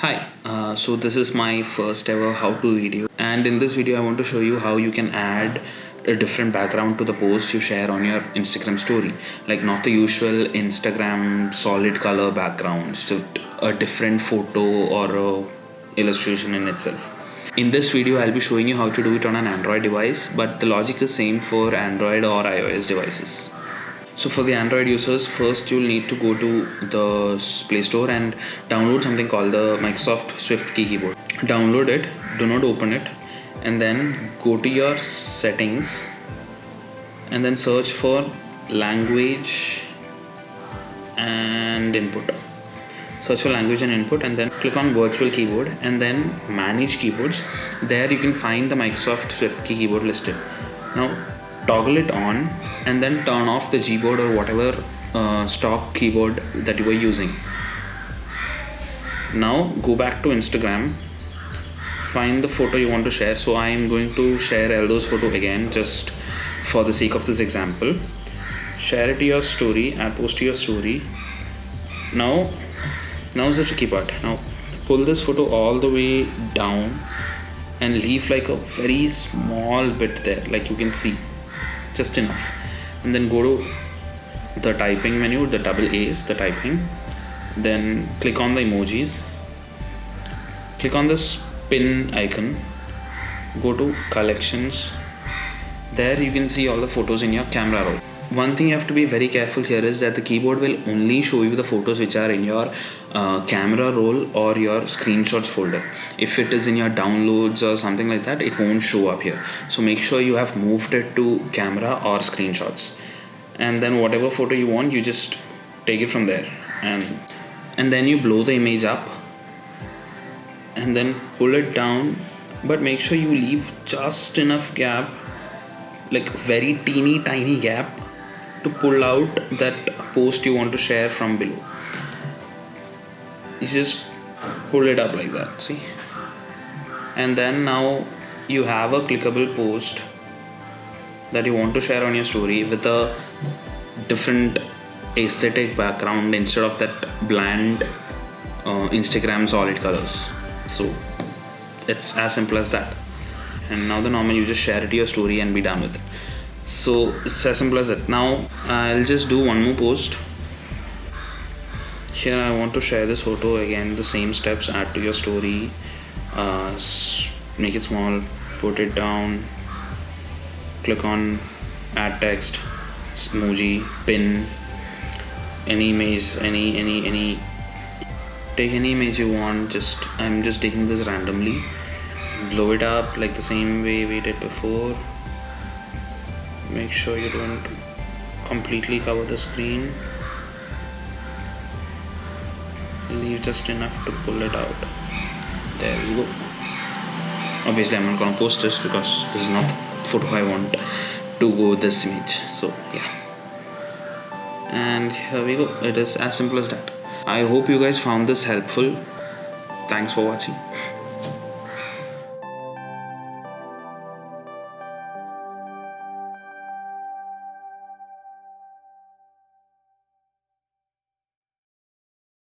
So this is my first ever how to video, and in this video I want to show you how you can add a different background to the post you share on your Instagram story. Like not the usual Instagram solid color background, so a different photo or a illustration in itself. In this video I'll be showing you how to do it on an Android device, but the logic is same for Android or iOS devices. So for the Android users, first you'll need to go to the Play Store and download something called the Microsoft Swift Key Keyboard. Download it, do not open it, and then go to your settings and then search for language and input. Search for language and input and then click on virtual keyboard and then manage keyboards. There you can find the Microsoft Swift Key Keyboard listed. Now toggle it on and then turn off the Gboard or whatever stock keyboard that you were using. Now go back to Instagram, find the photo you want to share. So I am going to share Eldo's photo again just for the sake of this example. Share it to your story and post to your story. Now is the tricky part. Now pull this photo all the way down and leave like a very small bit there, like you can see, just enough. And then go to the typing menu, the double A's, the typing. Then click on the emojis. Click on the spin icon. Go to collections. There you can see all the photos in your camera roll. One thing you have to be very careful here is that the keyboard will only show you the photos which are in your camera roll or your screenshots folder. If it is in your downloads or something like that, it won't show up here. So make sure you have moved it to camera or screenshots, and then whatever photo you want, you just take it from there, and then you blow the image up and then pull it down, but make sure you leave just enough gap, like very teeny tiny gap, to pull out that post you want to share from below. You just pull it up like that, see? And then now you have a clickable post that you want to share on your story with a different aesthetic background instead of that bland Instagram solid colors. So it's as simple as that. And now the normal, you just share it to your story and be done with it. So it's as simple as that. Now I'll just do one more post. Here I want to share this photo again, the same steps. Add to your story, make it small, put it down, click on add text, emoji, pin, any image, any take any image you want. I'm just taking this randomly, blow it up like the same way we did before. Make sure you don't completely cover the screen. Leave just enough to pull it out. There you go. Obviously I'm not gonna post this because this is not the photo I want to go with this image. So yeah. And here we go. It is as simple as that. I hope you guys found this helpful. Thanks for watching.